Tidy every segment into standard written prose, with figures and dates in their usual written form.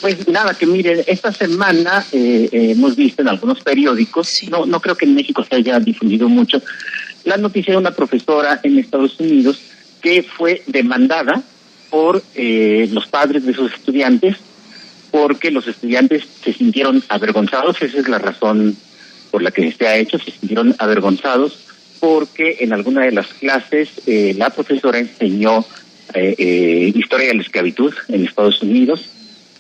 Pues nada, que miren, esta semana hemos visto en algunos periódicos, sí. no creo que en México se haya difundido mucho, la noticia de una profesora en Estados Unidos que fue demandada por los padres de sus estudiantes, porque los estudiantes se sintieron avergonzados. Esa es la razón por la que se ha hecho, se sintieron avergonzados porque en alguna de las clases la profesora enseñó historia de la esclavitud en Estados Unidos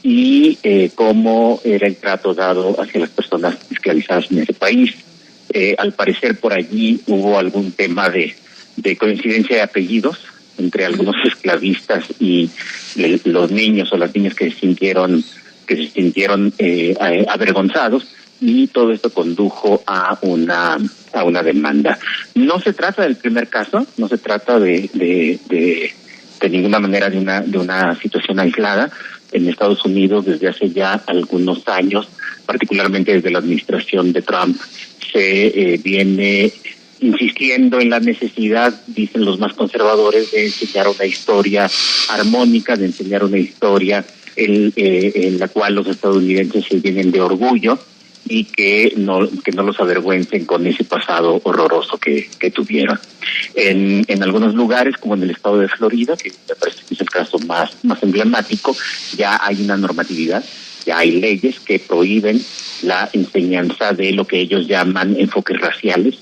y cómo era el trato dado hacia las personas esclavizadas en ese país. Al parecer por allí hubo algún tema de coincidencia de apellidos entre algunos esclavistas y los niños o las niñas que se sintieron avergonzados, y todo esto condujo a una demanda. No se trata del primer caso, no se trata de ninguna manera de una situación aislada. En Estados Unidos, desde hace ya algunos años, particularmente desde la administración de Trump, se viene insistiendo en la necesidad, dicen los más conservadores, de enseñar una historia armónica, de enseñar una historia en la cual los estadounidenses se llenen de orgullo y que no los avergüencen con ese pasado horroroso que tuvieron. En algunos lugares, como en el estado de Florida, que me parece que es el caso más emblemático, ya hay una normatividad, ya hay leyes que prohíben la enseñanza de lo que ellos llaman enfoques raciales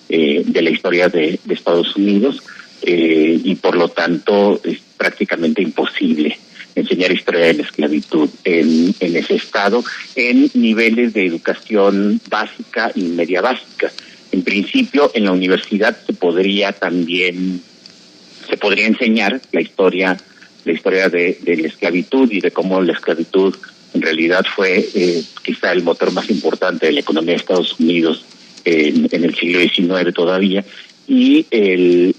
de la historia de Estados Unidos, y por lo tanto es prácticamente imposible enseñar historia de la esclavitud en ese estado en niveles de educación básica y media básica. En principio, en la universidad se podría enseñar la historia de la esclavitud y de cómo la esclavitud en realidad fue quizá el motor más importante de la economía de Estados Unidos en el siglo XIX todavía.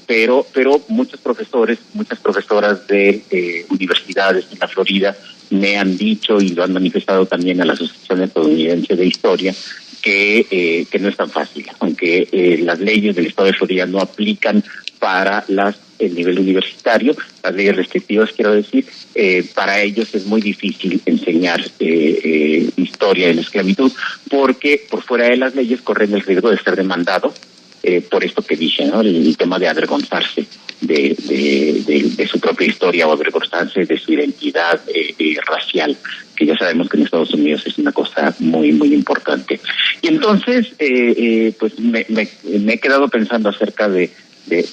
Pero muchas profesoras de universidades en la Florida me han dicho, y lo han manifestado también a la Asociación Estadounidense de Historia, que no es tan fácil, aunque las leyes del estado de Florida no aplican para el nivel universitario, las leyes restrictivas, quiero decir, para ellos es muy difícil enseñar historia de la esclavitud, porque por fuera de las leyes corren el riesgo de ser demandados por esto que dije, ¿no? El tema de avergonzarse de su propia historia o avergonzarse de su identidad racial, que ya sabemos que en Estados Unidos es una cosa muy, muy importante. Y entonces, pues me he quedado pensando acerca de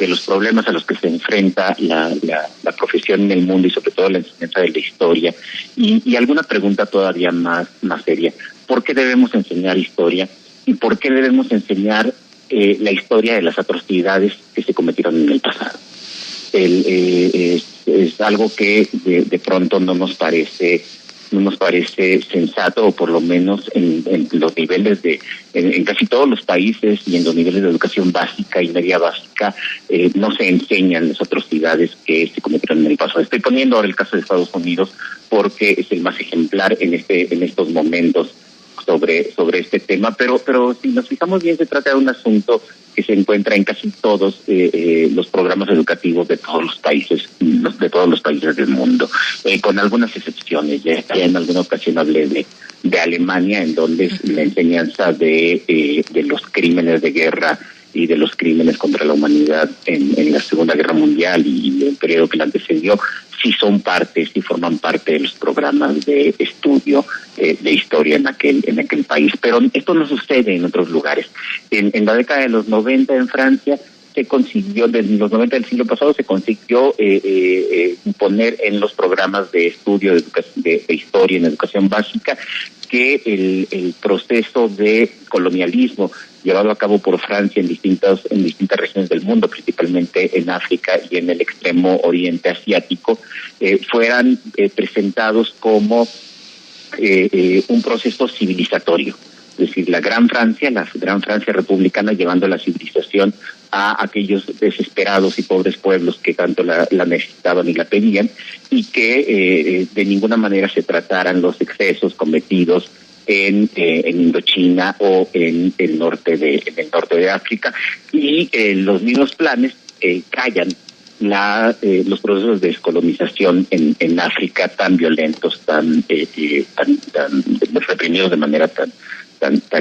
los problemas a los que se enfrenta la profesión en el mundo, y sobre todo la enseñanza de la historia, y alguna pregunta todavía más seria. ¿Por qué debemos enseñar historia? ¿Y por qué debemos enseñar la historia de las atrocidades que se cometieron en el pasado? Es algo que de pronto no nos parece sensato, o por lo menos en los niveles en casi todos los países y en los niveles de educación básica y media básica no se enseñan las atrocidades que se cometieron en el pasado. Estoy poniendo ahora el caso de Estados Unidos porque es el más ejemplar en estos momentos sobre este tema, pero si nos fijamos bien, se trata de un asunto que se encuentra en casi todos los programas educativos de todos los países del mundo, con algunas excepciones. Ya en alguna ocasión hablé de Alemania, en donde la enseñanza de los crímenes de guerra y de los crímenes contra la humanidad en la Segunda Guerra Mundial y el periodo que la antecedió sí forman parte de los programas de estudio de historia en aquel país. Pero esto no sucede en otros lugares. En la década de los 90 en Francia se consiguió, en los 90 del siglo pasado, se consiguió poner en los programas de estudio de historia en educación básica que el proceso de colonialismo llevado a cabo por Francia en distintas regiones del mundo, principalmente en África y en el extremo oriente asiático, fueran presentados como un proceso civilizatorio. Es decir, la Gran Francia republicana, llevando la civilización a aquellos desesperados y pobres pueblos que tanto la necesitaban y la pedían, y que de ninguna manera se trataran los excesos cometidos en Indochina o en el norte de África, y los mismos planes callan los procesos de descolonización en África tan violentos, tan reprimidos de manera tan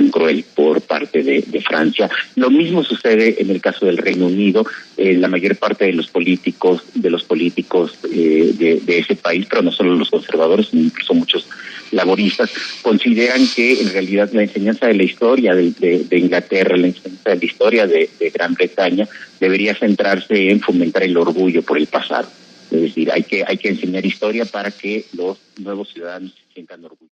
cruel por parte de Francia. Lo mismo sucede en el caso del Reino Unido. La mayor parte de los políticos de ese país, pero no solo los conservadores, sino incluso muchos laboristas, consideran que en realidad la enseñanza de la historia de Inglaterra, la enseñanza de la historia de Gran Bretaña, debería centrarse en fomentar el orgullo por el pasado. Es decir, hay que enseñar historia para que los nuevos ciudadanos se sientan orgullosos.